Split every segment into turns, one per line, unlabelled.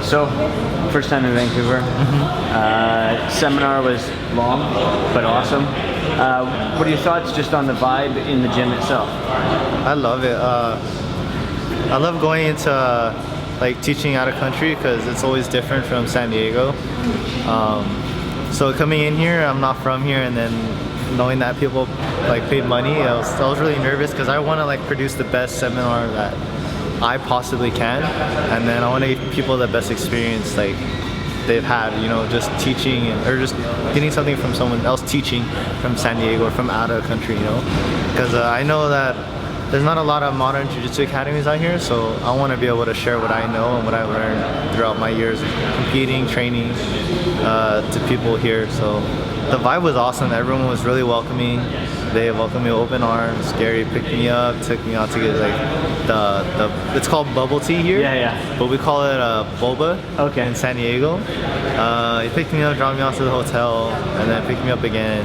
So, first time in Vancouver. Seminar was long, but awesome. What are your thoughts just on the vibe in the gym itself?
I love it. I love going into like teaching out of country because it's always different from San Diego. So coming in here, I'm not from here, and then knowing that people like paid money, I was really nervous because I want to like produce the best seminar that I possibly can, and then I want to give people the best experience like they've had, you know, just teaching or just getting something from someone else teaching from San Diego or from out of country, you know, because I know that there's not a lot of modern Jiu-Jitsu academies out here, so I want to be able to share what I know and what I learned throughout my years of competing, training to people here. So the vibe was awesome. Everyone was really welcoming. They welcomed me with open arms. Gary picked me up, took me out to get like it's called bubble tea here.
Yeah.
But we call it boba.
Okay.
In San Diego. He picked me up, dropped me off to the hotel, and then picked me up again.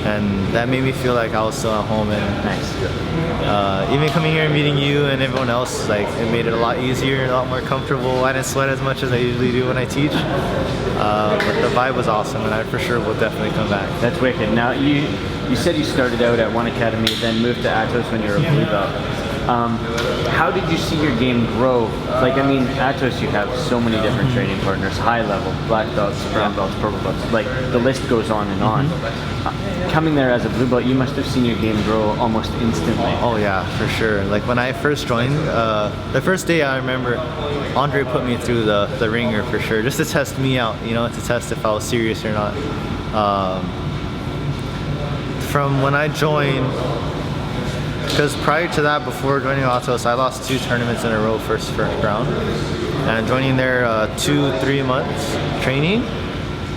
And that made me feel like I was still at home. And
nice.
Even coming here and meeting you and everyone else, like it made it a lot easier, a lot more comfortable. I didn't sweat as much as I usually do when I teach. But the vibe was awesome, and I for sure will definitely come back.
That's wicked. Now you said you started out at one academy, then moved to Atos when you were a blue belt. How did you see your game grow? Like, I mean, Atos, you have so many different training partners, high level, black belts, brown belts, purple belts, like the list goes on and on. Coming there as a blue belt, you must have seen your game grow almost instantly.
Oh yeah, for sure. Like when I first joined, the first day I remember Andre put me through the ringer for sure, just to test me out, you know, to test if I was serious or not. From when I joined, because prior to that, before joining Atos, I lost 2 tournaments in a row first round. And joining there 2-3 months training,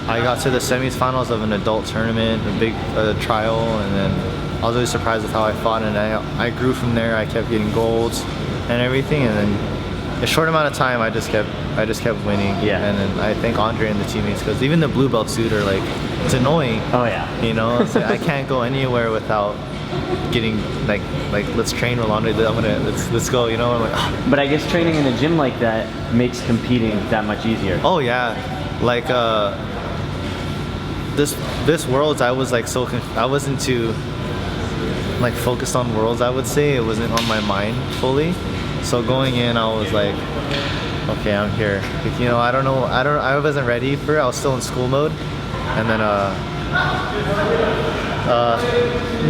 I got to the semifinals of an adult tournament, a big trial, and then I was really surprised with how I fought, and I grew from there. I kept getting golds and everything, and then a short amount of time I just kept winning.
Yeah.
And then I thank Andre and the teammates, because even the blue belts dude are like, it's annoying.
Oh yeah.
You know, it's like, I can't go anywhere without getting like let's train Rolando, let's go, you know. I'm like, oh.
But I guess training in a gym like that makes competing that much easier.
Oh yeah, like this Worlds, I was like I wasn't too like focused on Worlds, I would say. It wasn't on my mind fully. So going in, I was like, okay, I'm here. Like, you know, I wasn't ready for it. I was still in school mode, and then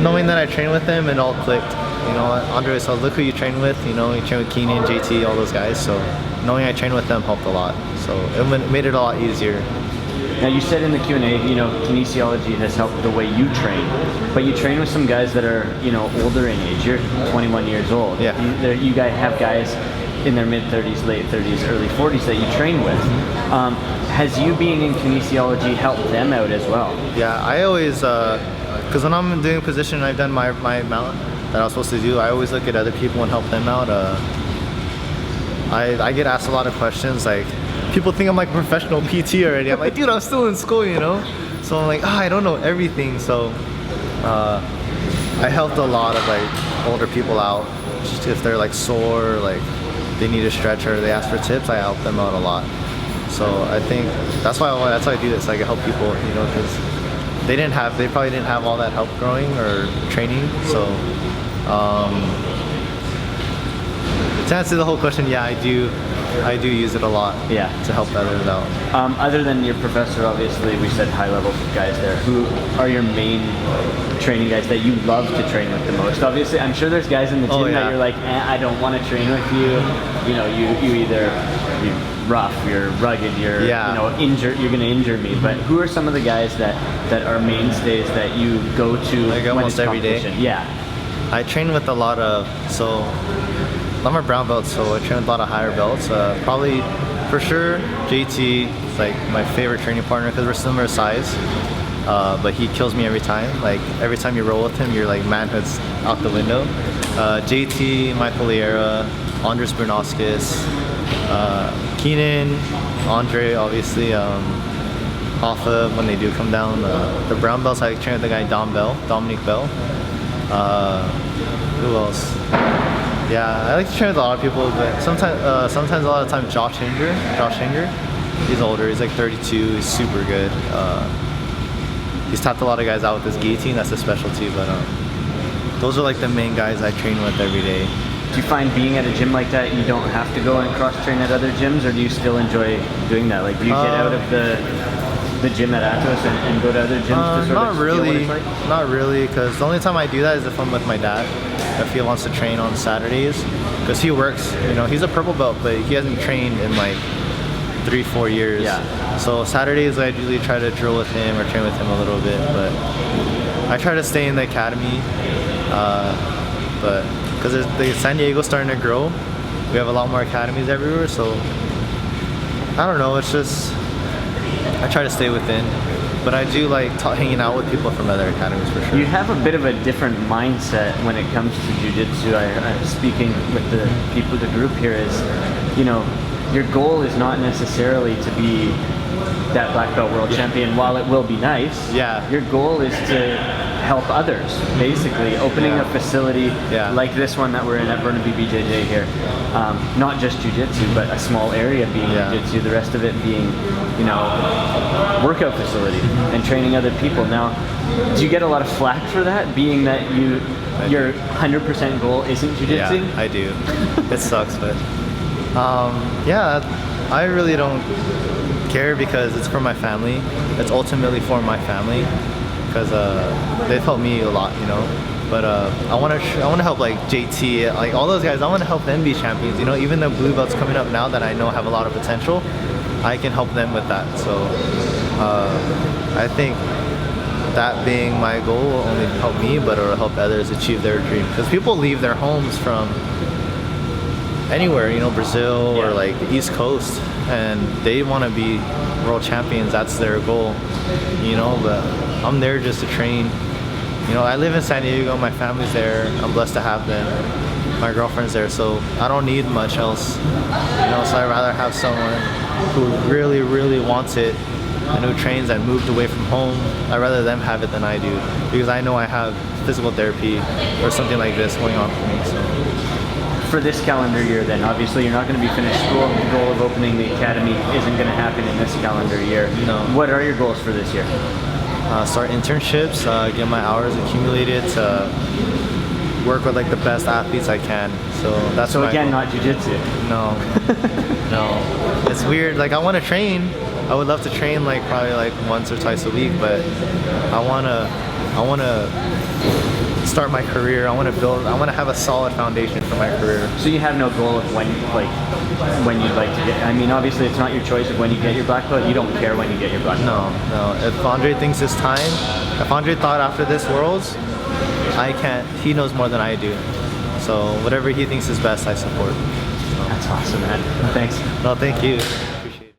knowing that I trained with him, it all clicked. You know, Andre said, look who you train with. You know, you train with Keenan, JT, all those guys. So knowing I trained with them helped a lot. So it made it a lot easier.
Now you said in the Q&A, you know, kinesiology has helped the way you train, but you train with some guys that are, you know, older in age. You're 21 years old.
Yeah.
You guys have guys in their mid-30s, late 30s, early 40s that you train with. Has you being in kinesiology helped them out as well?
Yeah, I always, because when I'm doing a position, I've done my mount that I was supposed to do, I always look at other people and help them out. I get asked a lot of questions, like, people think I'm like a professional PT already. I'm like, dude, I'm still in school, you know? So I'm like, I don't know everything. So I helped a lot of like older people out. Just if they're like sore, like they need a stretch or they ask for tips, I help them out a lot. So I think that's why I do this. Like, I help people, you know, because they probably didn't have all that help growing or training. So to answer the whole question, yeah, I do use it a lot.
Yeah.
To help others out.
Other than your professor, obviously, we said high-level guys there. Who are your main training guys that you love to train with the most? Obviously, I'm sure there's guys in the gym that you're like, I don't want to train with you. You know, you're rough, you're rugged, you're you know, injured. You're gonna injure me. But who are some of the guys that are mainstays that you go to
like almost every day?
Yeah.
I train with a lot of I'm a brown belt, so I train with a lot of higher belts. Probably, for sure, JT is like my favorite training partner because we're similar size. But he kills me every time. Like, every time you roll with him, your like manhood's out the window. JT, Michael Liera, Andres Bernoskis, Keenan, Andre, obviously, Hoffa when they do come down. The brown belts, I train with the guy Dominic Bell. Who else? Yeah, I like to train with a lot of people, but sometimes a lot of times Josh Hinger. He's older. He's like 32. He's super good. He's tapped a lot of guys out with his guillotine. That's a specialty. But those are like the main guys I train with every day.
Do you find being at a gym like that, you don't have to go and cross-train at other gyms, or do you still enjoy doing that? Like, do you get out of the gym at Atos and go to other gyms to sort
not
of
really,
feel what it's like?
Not really, because the only time I do that is if I'm with my dad, if he wants to train on Saturdays, because he works, you know, he's a purple belt, but he hasn't trained in like 3-4 years.
Yeah. So
Saturdays I usually try to drill with him or train with him a little bit, but I try to stay in the academy, but because the San Diego's starting to grow, we have a lot more academies everywhere, so I don't know, it's just, I try to stay within, but I do like hanging out with people from other academies for sure.
You have a bit of a different mindset when it comes to jiu-jitsu. I'm speaking with the people, the group here is, you know, your goal is not necessarily to be that black belt world champion. While it will be nice, your goal is to help others, basically opening a facility like this one that we're in at Burnaby BJJ here. Not just jiu-jitsu, but a small area being jiu-jitsu, the rest of it being, you know, workout facility and training other people. Now, do you get a lot of flack for that, being that your 100% goal isn't jiu-jitsu?
Yeah, I do. It sucks, but yeah, I really don't care because it's for my family. It's ultimately for my family because they've helped me a lot, you know. But I want to help like JT, like all those guys. I want to help them be champions, you know. Even the blue belts coming up now that I know have a lot of potential, I can help them with that. So I think that being my goal will only help me, but it'll help others achieve their dream. Because people leave their homes from anywhere, you know, Brazil or like the East Coast, and they want to be world champions. That's their goal, you know. But I'm there just to train. You know, I live in San Diego. My family's there. I'm blessed to have them. My girlfriend's there, so I don't need much else. You know, so I'd rather have someone who really, really wants it and who trains and moved away from home. I'd rather them have it than I do, because I know I have physical therapy or something like this going on for me. So.
For this calendar year, then, obviously you're not going to be finished school. The goal of opening the academy isn't going to happen in this calendar year.
No.
What are your goals for this year?
Start internships, get my hours accumulated to work with like the best athletes I can. So that's
so
my
again,
goal.
Not jiu-jitsu.
No, no. It's weird. Like I want to train. I would love to train like probably like once or twice a week, but I wanna start my career. I want to have a solid foundation for my career.
So you have no goal of when you'd like to get, I mean, obviously it's not your choice of when you get your black belt. You don't care when you get your black belt.
No. If Andre thinks it's time, if Andre thought after this Worlds, I can't, he knows more than I do. So whatever he thinks is best, I support. So.
That's awesome, man. Thanks.
No, thank you.